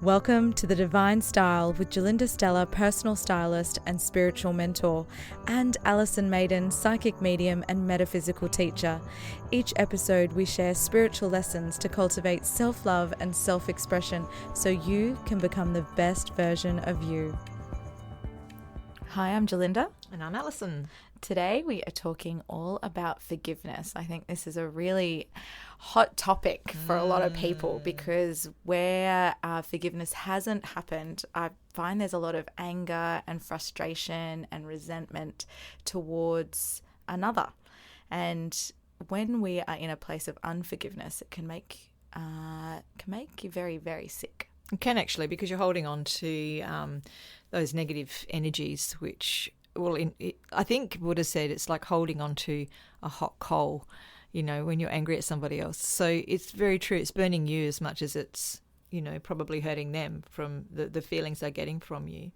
Welcome to The Divine Style with Gerlinda, Stella, personal stylist and spiritual mentor, and Alison, Maiden, psychic medium and metaphysical teacher. Each episode we share spiritual lessons to cultivate self-love and self-expression so you can become the best version of you. Hi, I'm Gerlinda. And I'm Alison. Today we are talking all about forgiveness. I think this is a really hot topic for a lot of people because where forgiveness hasn't happened, I find there's a lot of anger and frustration and resentment towards another. And when we are in a place of unforgiveness, it can make you very, very sick. It can actually, because you're holding on to those negative energies, which, I think Buddha said it's like holding on to a hot coal, when you're angry at somebody else. So it's very true. It's burning you as much as it's, probably hurting them from the feelings they're getting from you.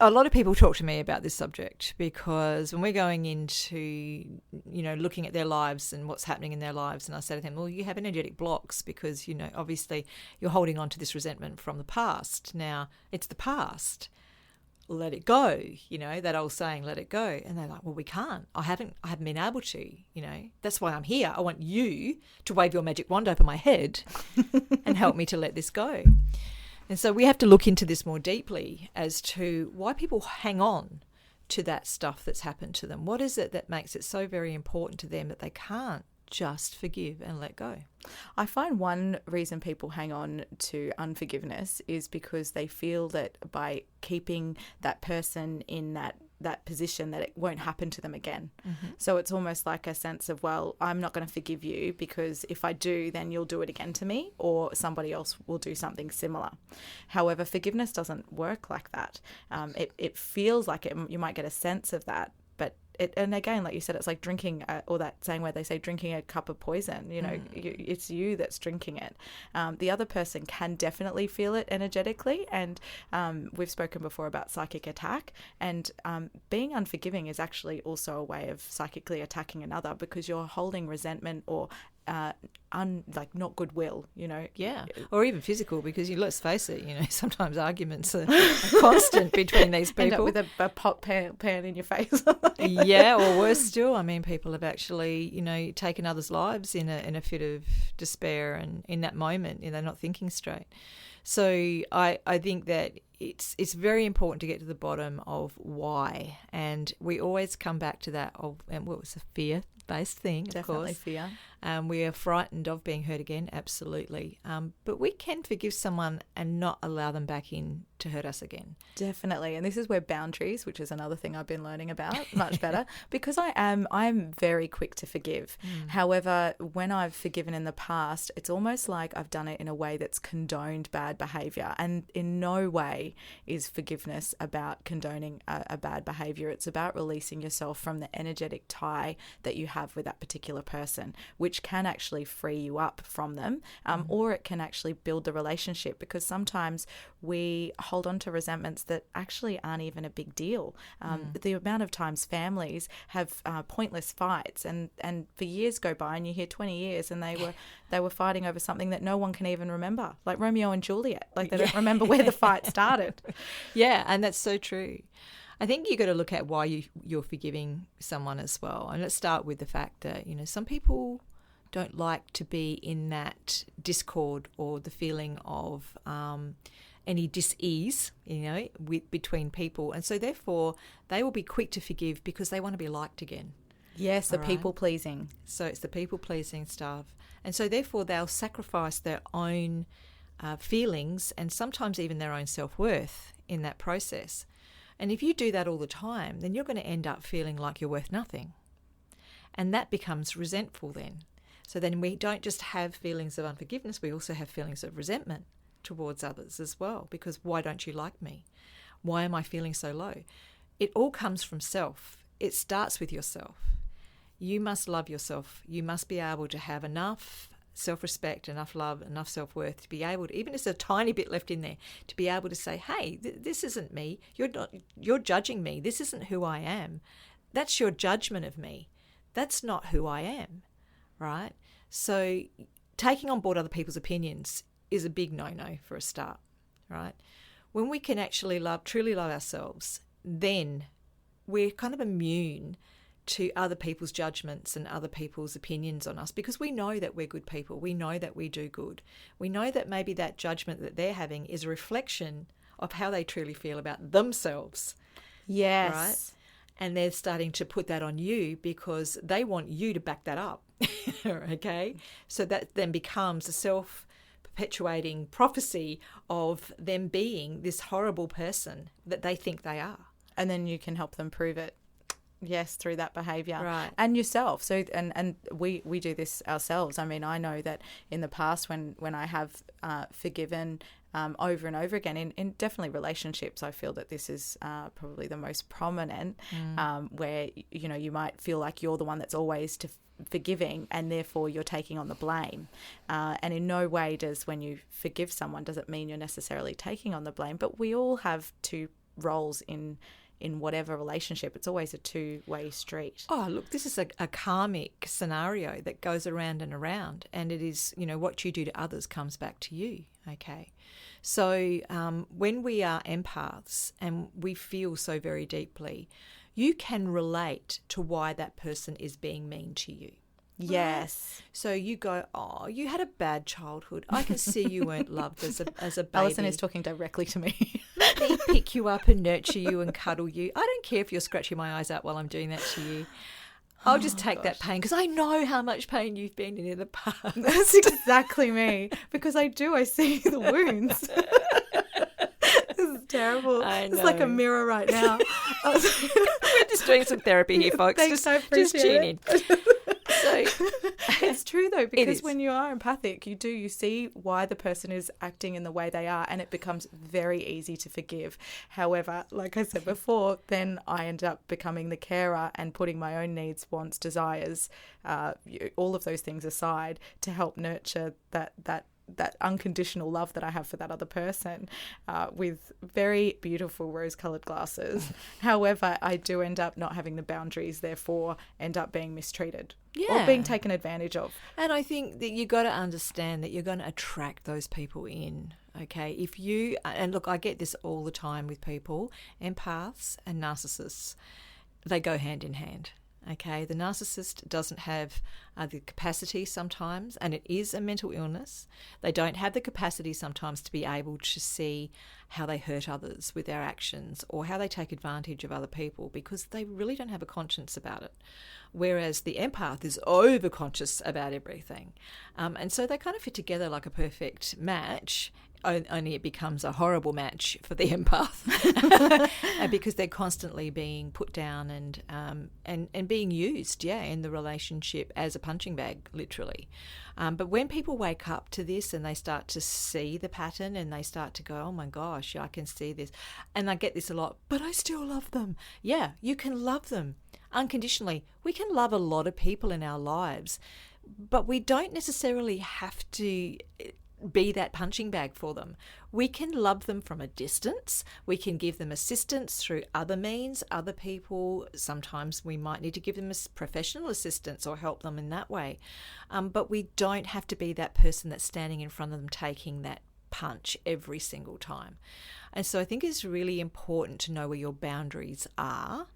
A lot of people talk to me about this subject because when we're going into, looking at their lives and what's happening in their lives, and I say to them, well, you have energetic blocks because, obviously you're holding on to this resentment from the past. Now, it's the past. Let it go, that old saying, let it go. And they're like, well, we can't. I haven't been able to, That's why I'm here. I want you to wave your magic wand over my head and help me to let this go. And so we have to look into this more deeply as to why people hang on to that stuff that's happened to them. What is it that makes it so very important to them that they can't just forgive and let go? I find one reason people hang on to unforgiveness is because they feel that by keeping that person in that position that it won't happen to them again. Mm-hmm. So it's almost like a sense of, well, I'm not going to forgive you because if I do, then you'll do it again to me or somebody else will do something similar. However, forgiveness doesn't work like that. It feels like it, you might get a sense of that, but and again, like you said, it's like drinking, or that saying where they say drinking a cup of poison, it's you that's drinking it. The other person can definitely feel it energetically. And we've spoken before about psychic attack, and being unforgiving is actually also a way of psychically attacking another because you're holding resentment or not goodwill, Yeah, or even physical, because let's face it, sometimes arguments are constant between these people. End up with a pot pan in your face. Yeah, or worse still, people have actually, taken others' lives in a fit of despair, and in that moment, they're not thinking straight. So I think that it's very important to get to the bottom of why, and we always come back to that it's a fear-based thing, Definitely of course. Fear. We are frightened of being hurt again, absolutely. But we can forgive someone and not allow them back in to hurt us again. Definitely. And this is where boundaries, which is another thing I've been learning about much better, because I'm very quick to forgive. However, when I've forgiven in the past, it's almost like I've done it in a way that's condoned bad behavior. And in no way is forgiveness about condoning a bad behavior. It's about releasing yourself from the energetic tie that you have with that particular person, which can actually free you up from them, or it can actually build the relationship, because sometimes we hold on to resentments that actually aren't even a big deal. The amount of times families have pointless fights and for years go by and you hear 20 years and they were fighting over something that no one can even remember, like Romeo and Juliet. Like they don't remember where the fight started. Yeah, and that's so true. I think you've got to look at why you're forgiving someone as well. And let's start with the fact that, some people don't like to be in that discord or the feeling of any dis-ease, between people. And so therefore they will be quick to forgive because they want to be liked again. Yes, the people-pleasing. So it's the people-pleasing stuff. And so therefore they'll sacrifice their own feelings and sometimes even their own self-worth in that process. And if you do that all the time, then you're going to end up feeling like you're worth nothing. And that becomes resentful then. So then we don't just have feelings of unforgiveness, we also have feelings of resentment towards others as well, because why don't you like me? Why am I feeling so low? It all comes from self. It starts with yourself. You must love yourself. You must be able to have enough self-respect, enough love, enough self-worth to be able to, even if there's a tiny bit left in there, to be able to say, hey, this isn't me. You're judging me. This isn't who I am. That's your judgment of me. That's not who I am, right? So taking on board other people's opinions is a big no-no for a start, right? When we can actually truly love ourselves, then we're kind of immune to other people's judgments and other people's opinions on us, because we know that we're good people. We know that we do good. We know that maybe that judgment that they're having is a reflection of how they truly feel about themselves. Yes. Right? And they're starting to put that on you because they want you to back that up. Okay? So that then becomes a self-perpetuating prophecy of them being this horrible person that they think they are. And then you can help them prove it. Yes, through that behaviour. Right. And yourself. So and we do this ourselves. I mean, I know that in the past when I have forgiven over and over again, in definitely relationships, I feel that this is probably the most prominent, where, you know, you might feel like you're the one that's always forgiving, and therefore you're taking on the blame. And in no way does, when you forgive someone, does it mean you're necessarily taking on the blame. But we all have two roles in whatever relationship. It's always a two-way street. Oh, look, this is a karmic scenario that goes around and around, and it is, you know, what you do to others comes back to you, okay? So when we are empaths and we feel so very deeply, you can relate to why that person is being mean to you. Yes. Right? So you go, oh, you had a bad childhood. I can see you weren't loved as a baby. Alison is talking directly to me. Let me pick you up and nurture you and cuddle you. I don't care if you're scratching my eyes out while I'm doing that to you. I'll just take that pain because I know how much pain you've been in the past. That's exactly me, because I see the wounds. This is terrible. I know. It's like a mirror right now. We're just doing some therapy here, folks. Thanks, I appreciate just tune in. So it's true though, because when you are empathic, you see why the person is acting in the way they are, and it becomes very easy to forgive. However, like I said before, then I end up becoming the carer and putting my own needs, wants, desires, all of those things aside to help nurture that unconditional love that I have for that other person, with very beautiful rose-coloured glasses. However, I do end up not having the boundaries, therefore end up being mistreated or being taken advantage of. And I think that you got to understand that you're going to attract those people in, okay? If you, and look, I get this all the time with people, empaths and narcissists, they go hand in hand. Okay, the narcissist doesn't have the capacity sometimes, and it is a mental illness. They don't have the capacity sometimes to be able to see how they hurt others with their actions or how they take advantage of other people, because they really don't have a conscience about it. Whereas the empath is over-conscious about everything. And so they kind of fit together like a perfect match, only it becomes a horrible match for the empath because they're constantly being put down and being used, in the relationship as a punching bag, literally. But when people wake up to this and they start to see the pattern and they start to go, oh my gosh, I can see this. And I get this a lot, but I still love them. Yeah, you can love them unconditionally. We can love a lot of people in our lives, but we don't necessarily have to be that punching bag for them. We can love them from a distance. We can give them assistance through other means, other people. Sometimes we might need to give them professional assistance or help them in that way. But we don't have to be that person that's standing in front of them taking that punch every single time. And so I think it's really important to know where your boundaries are.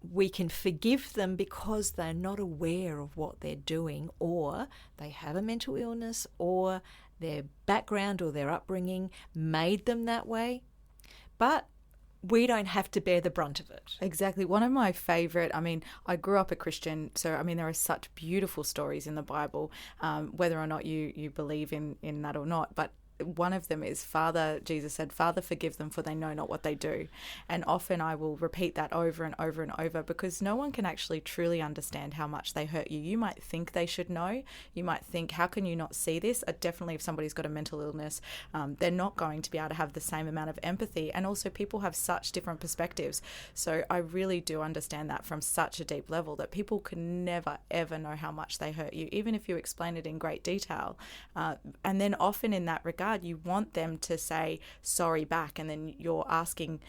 We can forgive them because they're not aware of what they're doing, or they have a mental illness, or their background or their upbringing made them that way. But we don't have to bear the brunt of it. Exactly. One of my favourite, I grew up a Christian, so there are such beautiful stories in the Bible, whether or not you believe in that or not, but one of them is Jesus said, Father, forgive them, for they know not what they do. And often I will repeat that over and over and over, because no one can actually truly understand how much they hurt you. You might think they should know. You might think, how can you not see this? Definitely if somebody's got a mental illness, they're not going to be able to have the same amount of empathy. And also people have such different perspectives. So I really do understand that from such a deep level, that people can never, ever know how much they hurt you, even if you explain it in great detail. And then often in that regard, you want them to say sorry back, and then you're asking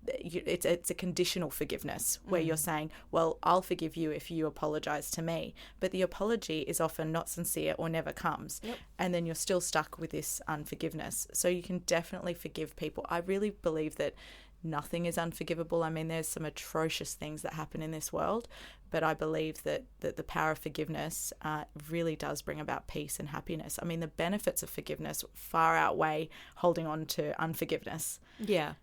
it's a conditional forgiveness where you're saying, well, I'll forgive you if you apologize to me. But the apology is often not sincere or never comes. Yep. And then you're still stuck with this unforgiveness. So you can definitely forgive people. I really believe that nothing is unforgivable. I mean, there's some atrocious things that happen in this world, but I believe that the power of forgiveness really does bring about peace and happiness. I mean, the benefits of forgiveness far outweigh holding on to unforgiveness. Yeah.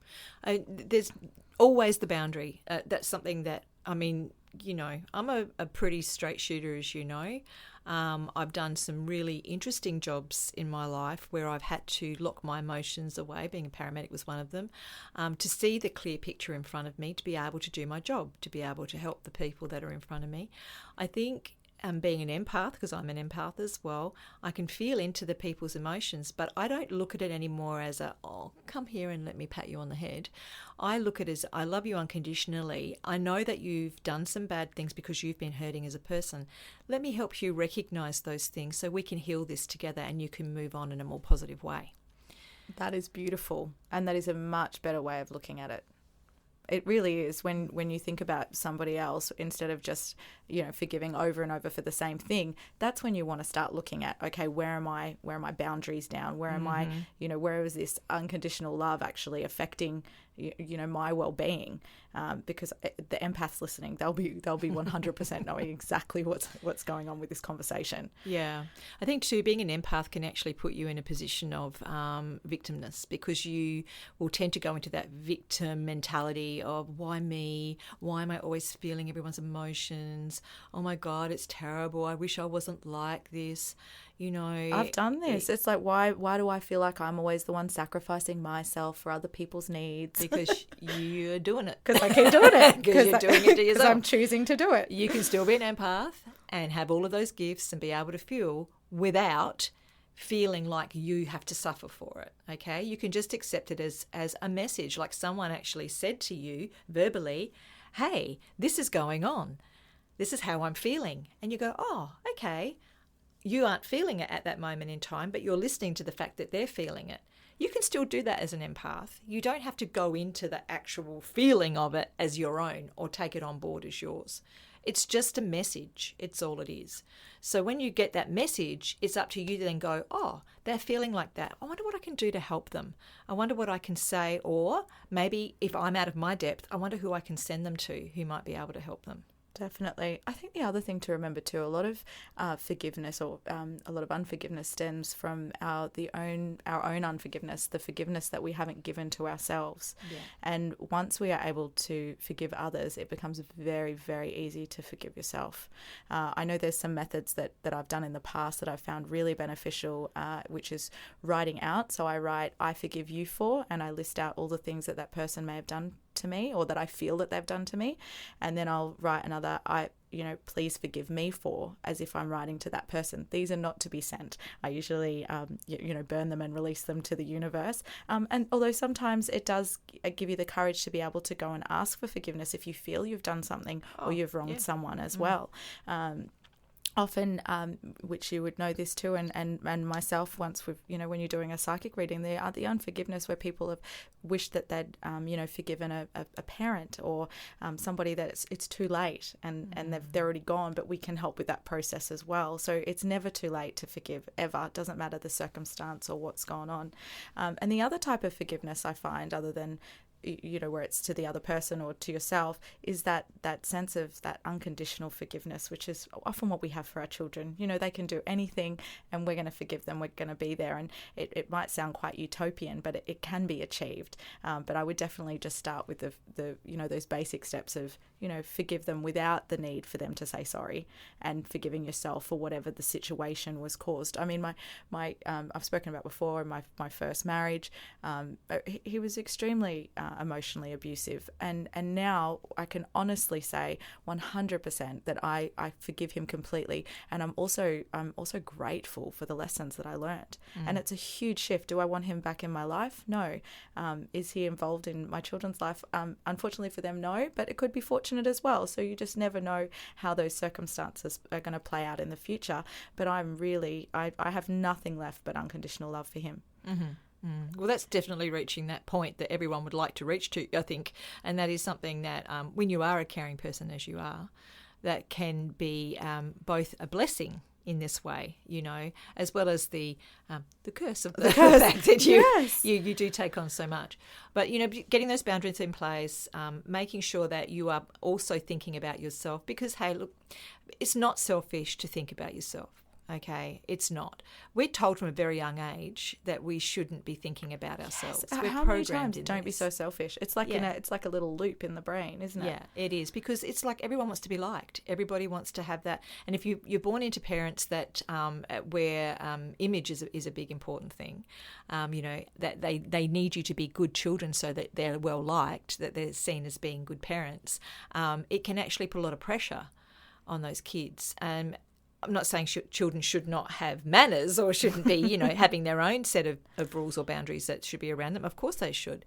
There's always the boundary. That's something that, I mean, you know, I'm a pretty straight shooter, as you know. I've done some really interesting jobs in my life where I've had to lock my emotions away. Being a paramedic was one of them, to see the clear picture in front of me, to be able to do my job, to be able to help the people that are in front of me. I think being an empath, because I'm an empath as well, I can feel into the people's emotions, but I don't look at it anymore as oh, come here and let me pat you on the head. I look at it as, I love you unconditionally. I know that you've done some bad things because you've been hurting as a person. Let me help you recognize those things so we can heal this together and you can move on in a more positive way. That is beautiful. And that is a much better way of looking at it. It really is. When you think about somebody else, instead of just, you know, forgiving over and over for the same thing, that's when you want to start looking at, okay, where are my boundaries down? Where am I, you know, where is this unconditional love actually affecting, you know, my well-being? Because the empaths listening, they'll be 100% knowing exactly what's going on with this conversation. Yeah. I think too, being an empath can actually put you in a position of victimness, because you will tend to go into that victim mentality of, why me? Why am I always feeling everyone's emotions? Oh my God, it's terrible. I wish I wasn't like this. You know, I've done this. It's like, why do I feel like I'm always the one sacrificing myself for other people's needs? Because you're doing it. Because I keep doing it. Because you're doing it to yourself. Because I'm choosing to do it. You can still be an empath and have all of those gifts and be able to feel without feeling like you have to suffer for it, okay? You can just accept it as a message, like someone actually said to you verbally, hey, this is going on. This is how I'm feeling. And you go, oh, okay. You aren't feeling it at that moment in time, but you're listening to the fact that they're feeling it. You can still do that as an empath. You don't have to go into the actual feeling of it as your own or take it on board as yours. It's just a message. It's all it is. So when you get that message, it's up to you to then go, oh, they're feeling like that. I wonder what I can do to help them. I wonder what I can say. Or maybe if I'm out of my depth, I wonder who I can send them to who might be able to help them. Definitely. I think the other thing to remember too, a lot of forgiveness or a lot of unforgiveness stems from our own unforgiveness, the forgiveness that we haven't given to ourselves. Yeah. And once we are able to forgive others, it becomes very, very easy to forgive yourself. I know there's some methods that I've done in the past that I've found really beneficial, which is writing out. So I write, I forgive you for, and I list out all the things that person may have done to me or that I feel that they've done to me, and then I'll write another, please forgive me for, as if I'm writing to that person. These are not to be sent. I usually burn them and release them to the universe, and although sometimes it does give you the courage to be able to go and ask for forgiveness if you feel you've done something or you've wronged someone as well. Often, which you would know this too, and myself, once we've, when you're doing a psychic reading, there are the unforgiveness where people have wished that they'd, forgiven a parent or somebody that it's too late and they're already gone, but we can help with that process as well. So it's never too late to forgive, ever. It doesn't matter the circumstance or what's gone on. And the other type of forgiveness I find, other than where it's to the other person or to yourself, is that sense of that unconditional forgiveness, which is often what we have for our children. They can do anything and we're going to forgive them. We're going to be there. And it might sound quite utopian, but it can be achieved. But I would definitely just start with the those basic steps of, forgive them without the need for them to say sorry, and forgiving yourself for whatever the situation was caused. I mean, my I've spoken about before in my first marriage, he was extremely emotionally abusive, and now I can honestly say 100% that I forgive him completely, and I'm also grateful for the lessons that I learned. And it's a huge shift. Do I want him back in my life? No. Is he involved in my children's life? Unfortunately for them, no, but it could be fortunate as well. So you just never know how those circumstances are going to play out in the future. But I have nothing left but unconditional love for him. Well, that's definitely reaching that point that everyone would like to reach to, I think. And that is something that when you are a caring person, as you are, that can be both a blessing in this way, you know, as well as the curse of the fact that you do take on so much. But, you know, getting those boundaries in place, making sure that you are also thinking about yourself, because, hey, look, it's not selfish to think about yourself. Okay, it's not. We're told from a very young age that we shouldn't be thinking about ourselves. Yes. We're How many programmed times in don't be this. so selfish? It's like it's like a little loop in the brain, isn't it? Yeah, it is, because it's like everyone wants to be liked. Everybody wants to have that. And if you're born into parents that where image is a big important thing, you know, that they need you to be good children so that they're well liked, that they're seen as being good parents, it can actually put a lot of pressure on those kids. I'm not saying children should not have manners or shouldn't be, you know, having their own set of rules or boundaries that should be around them. Of course they should.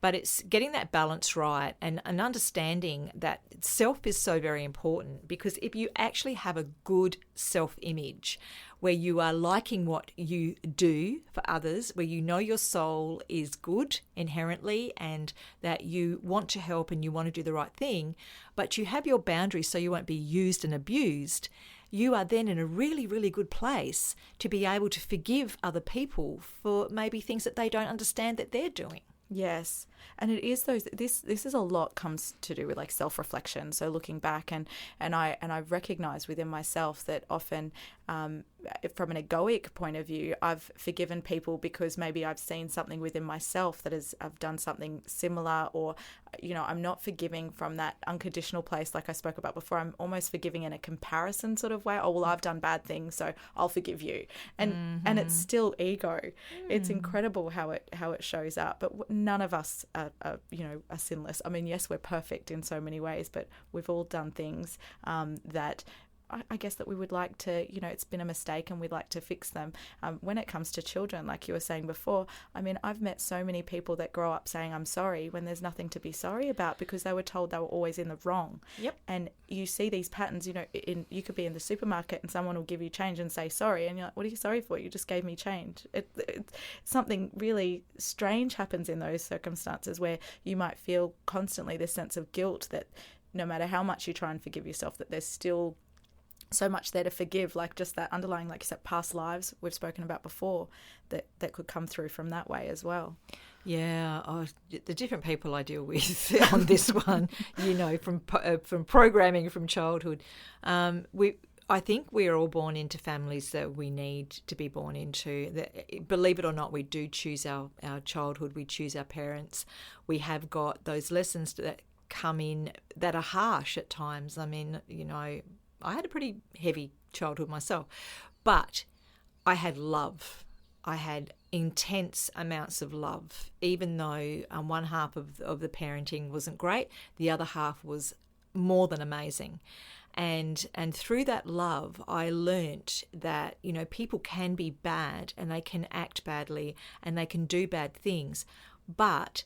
But it's getting that balance right and understanding that self is so very important, because if you actually have a good self-image where you are liking what you do for others, where you know your soul is good inherently and that you want to help and you want to do the right thing, but you have your boundaries so you won't be used and abused, you are then in a really, really good place to be able to forgive other people for maybe things that they don't understand that they're doing. Yes. And it is this is a lot comes to do with like self-reflection. So looking back and I've recognized within myself that often from an egoic point of view, I've forgiven people because maybe I've seen something within myself that I've done something similar, or, you know, I'm not forgiving from that unconditional place like I spoke about before. I'm almost forgiving in a comparison sort of way. Oh, well, I've done bad things, so I'll forgive you. And it's still ego. It's incredible how it shows up. But none of us are sinless. I mean, yes, we're perfect in so many ways, but we've all done things that I guess that we would like to, you know, it's been a mistake and we'd like to fix them. When it comes to children, like you were saying before, I mean, I've met so many people that grow up saying I'm sorry when there's nothing to be sorry about, because they were told they were always in the wrong. Yep. And you see these patterns, you know, you could be in the supermarket and someone will give you change and say sorry, and you're like, what are you sorry for? You just gave me change. Something really strange happens in those circumstances where you might feel constantly this sense of guilt that no matter how much you try and forgive yourself, that there's still so much there to forgive, like just that underlying, like you said, past lives we've spoken about before that could come through from that way as well. Yeah, the different people I deal with on this one, you know, from programming from childhood. I think we're all born into families that we need to be born into. Believe it or not, we do choose our childhood, we choose our parents. We have got those lessons that come in that are harsh at times. I mean, you know, I had a pretty heavy childhood myself, but I had love. I had intense amounts of love, even though one half of the parenting wasn't great, the other half was more than amazing. And through that love, I learnt that, you know, people can be bad and they can act badly and they can do bad things, but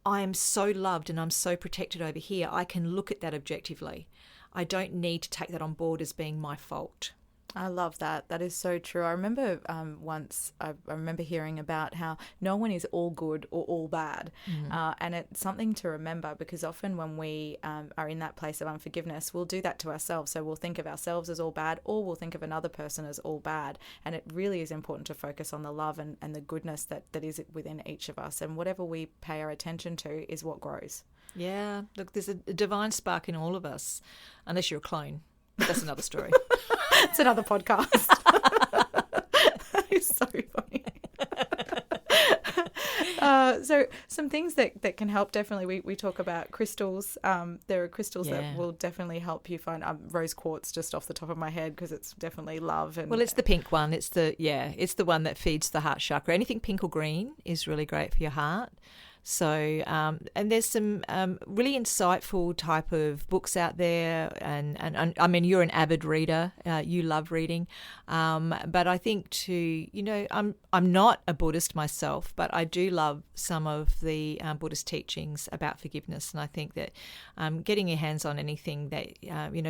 I am so loved and I'm so protected over here, I can look at that objectively. I don't need to take that on board as being my fault. I love that. That is so true. I remember once I remember hearing about how no one is all good or all bad. And it's something to remember, because often when we are in that place of unforgiveness, we'll do that to ourselves. So we'll think of ourselves as all bad, or we'll think of another person as all bad. And it really is important to focus on the love and the goodness that is within each of us. And whatever we pay our attention to is what grows. Yeah. Look, there's a divine spark in all of us, unless you're a clone. That's another story. It's another podcast. That is so funny. So some things that can help, definitely, we talk about crystals. There are crystals that will definitely help you find rose quartz, just off the top of my head, because it's definitely love. And well, it's the pink one. It's the one that feeds the heart chakra. Anything pink or green is really great for your heart. So, and there's some really insightful type of books out there, and I mean, you're an avid reader, you love reading, but I think too, I'm not a Buddhist myself, but I do love some of the Buddhist teachings about forgiveness, and I think that getting your hands on anything that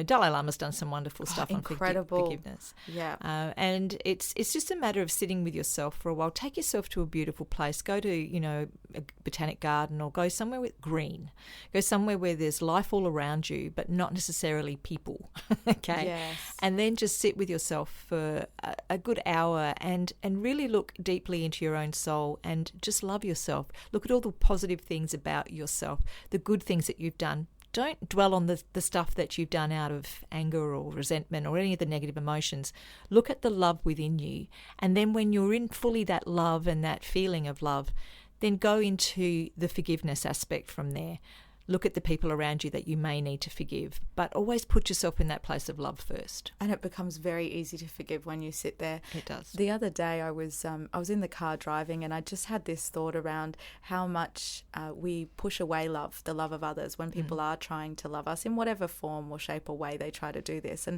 Dalai Lama's done some wonderful stuff on forgiveness. Yeah, and it's just a matter of sitting with yourself for a while. Take yourself to a beautiful place. Go to a botanic garden, or go somewhere with green. Go somewhere where there's life all around you, but not necessarily people. Okay. Yes. And then just sit with yourself for a good hour and really look deeply into your own soul and just love yourself. Look at all the positive things about yourself, the good things that you've done. Don't dwell on the stuff that you've done out of anger or resentment or any of the negative emotions. Look at the love within you. And then when you're in fully that love and that feeling of love, then go into the forgiveness aspect from there. Look at the people around you that you may need to forgive, but always put yourself in that place of love first. And it becomes very easy to forgive when you sit there. It does. The other day I was in the car driving, and I just had this thought around how much we push away love, the love of others, when people are trying to love us in whatever form or shape or way they try to do this.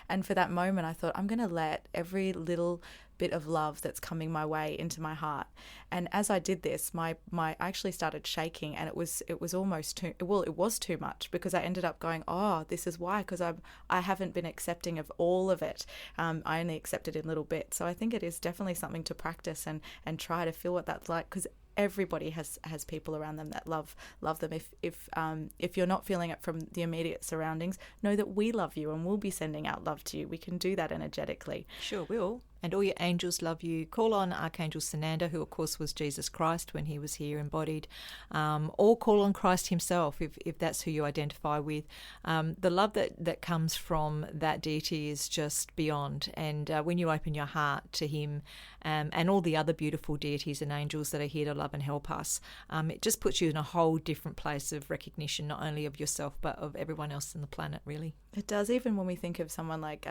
And for that moment I thought, I'm going to let every little bit of love that's coming my way into my heart. And as I did this, I actually started shaking, and it was almost it was too much, because I ended up going, oh, this is why, because I haven't been accepting of all of it. I only accepted in little bits. So I think it is definitely something to practice and try to feel what that's like, because everybody has people around them that love them. If you're not feeling it from the immediate surroundings, know that we love you and we'll be sending out love to you. We can do that energetically. Sure will. And all your angels love you. Call on Archangel Sananda, who of course was Jesus Christ when he was here embodied, or call on Christ himself if that's who you identify with. The love that comes from that deity is just beyond. And when you open your heart to him and all the other beautiful deities and angels that are here to love and help us, it just puts you in a whole different place of recognition, not only of yourself but of everyone else on the planet, really. It does. Even when we think of someone like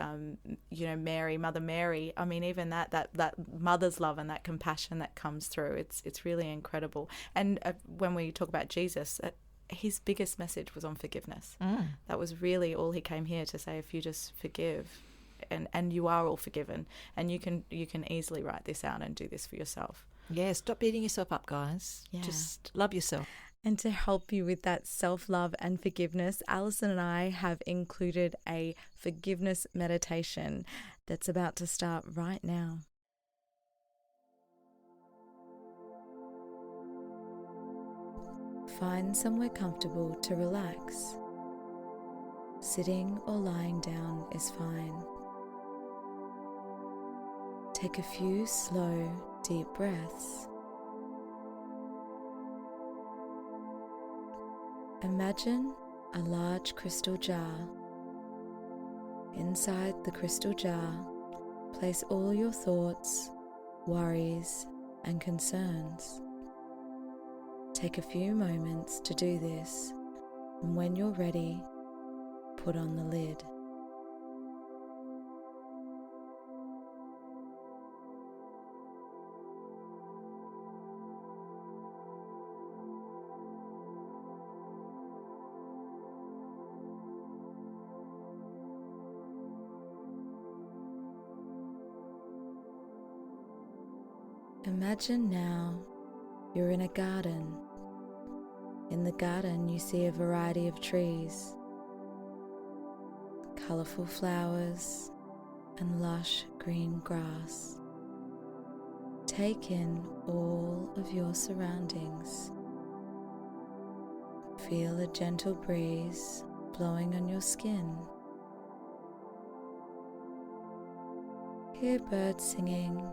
Mary, Mother Mary, I mean, even that mother's love and that compassion that comes through, it's really incredible. And when we talk about Jesus, his biggest message was on forgiveness. That was really all he came here to say. If you just forgive, and you are all forgiven, and you can easily write this out and do this for yourself. Yeah, stop beating yourself up, guys. Yeah. Just love yourself. And to help you with that self-love and forgiveness, Alison and I have included a forgiveness meditation that's about to start right now. Find somewhere comfortable to relax. Sitting or lying down is fine. Take a few slow, deep breaths. Imagine a large crystal jar. Inside the crystal jar, place all your thoughts, worries, and concerns. Take a few moments to do this, and when you're ready, put on the lid. Imagine now you're in a garden. In the garden you see a variety of trees, colourful flowers and lush green grass. Take in all of your surroundings. Feel a gentle breeze blowing on your skin. Hear birds singing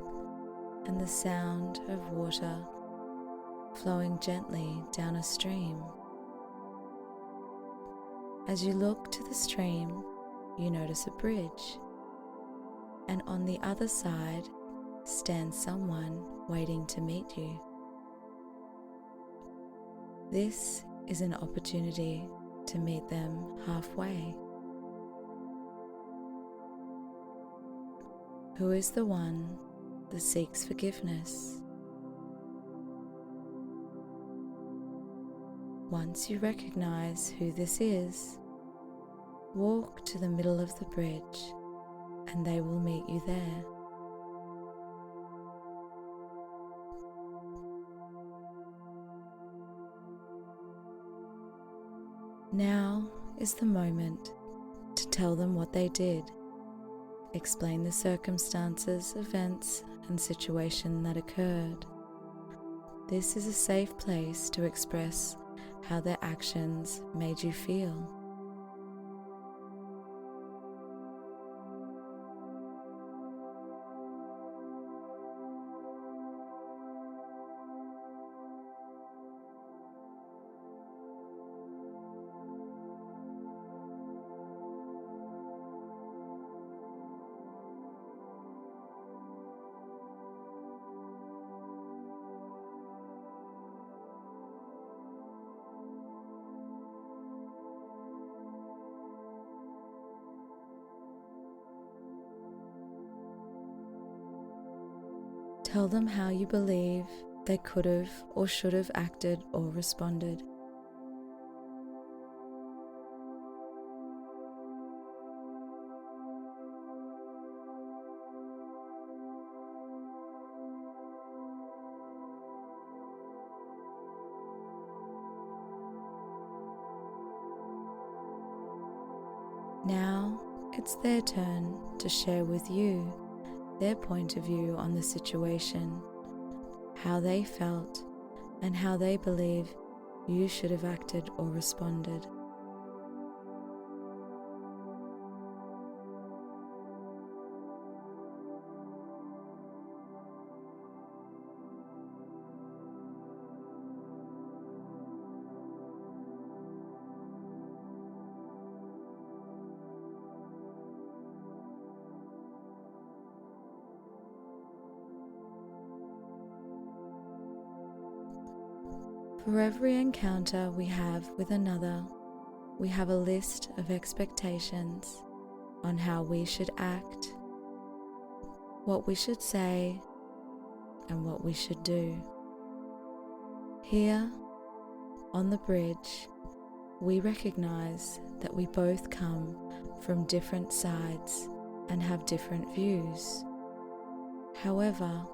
and the sound of water flowing gently down a stream. As you look to the stream, you notice a bridge, and on the other side stands someone waiting to meet you. This is an opportunity to meet them halfway. Who is the one that seeks forgiveness? Once you recognize who this is, walk to the middle of the bridge and they will meet you there. Now is the moment to tell them what they did. Explain the circumstances, events, and situation that occurred. This is a safe place to express how their actions made you feel. Tell them how you believe they could have or should have acted or responded. Now it's their turn to share with you their point of view on the situation, how they felt, and how they believe you should have acted or responded. For every encounter we have with another, we have a list of expectations on how we should act, what we should say, and what we should do. Here, on the bridge, we recognize that we both come from different sides and have different views. However,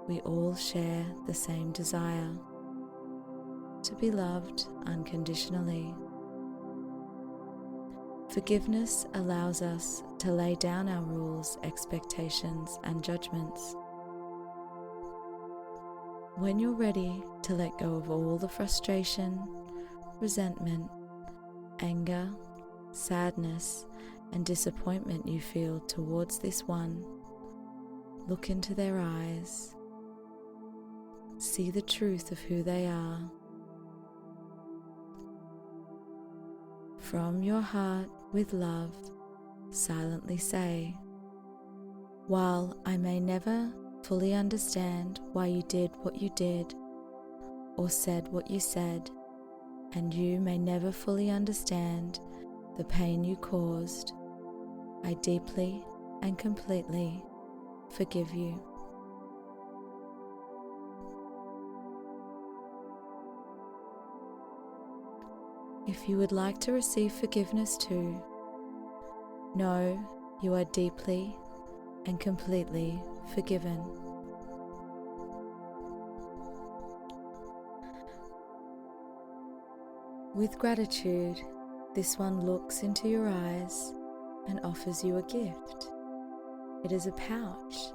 we all share the same desire: to be loved unconditionally. Forgiveness allows us to lay down our rules, expectations, and judgments. When you're ready to let go of all the frustration, resentment, anger, sadness, and disappointment you feel towards this one, look into their eyes, see the truth of who they are. From your heart, with love, silently say, "While I may never fully understand why you did what you did, or said what you said, and you may never fully understand the pain you caused, I deeply and completely forgive you." If you would like to receive forgiveness too, know you are deeply and completely forgiven. With gratitude, this one looks into your eyes and offers you a gift. It is a pouch.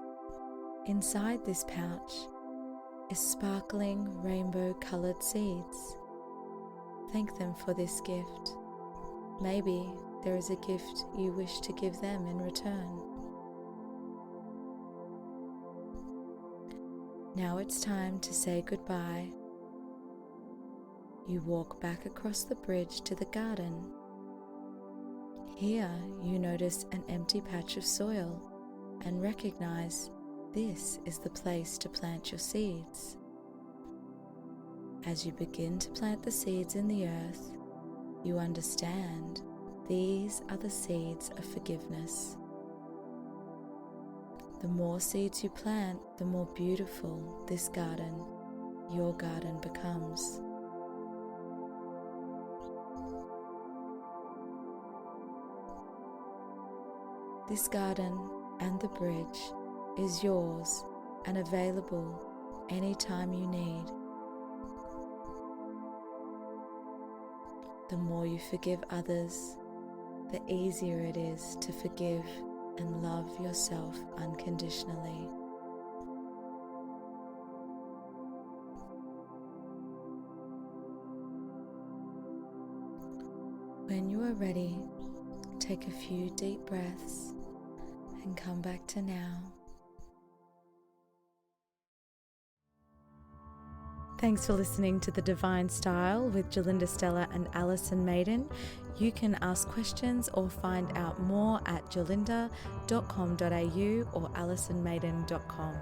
Inside this pouch is sparkling rainbow-colored seeds. Thank them for this gift. Maybe there is a gift you wish to give them in return. Now it's time to say goodbye. You walk back across the bridge to the garden. Here you notice an empty patch of soil and recognize this is the place to plant your seeds. As you begin to plant the seeds in the earth, you understand these are the seeds of forgiveness. The more seeds you plant, the more beautiful this garden, your garden, becomes. This garden and the bridge is yours and available anytime you need. The more you forgive others, the easier it is to forgive and love yourself unconditionally. When you are ready, take a few deep breaths and come back to now. Thanks for listening to The Divine Style with Gerlinda, Stella and Alison Maiden. You can ask questions or find out more at gerlinda.com.au or alisonmaiden.com.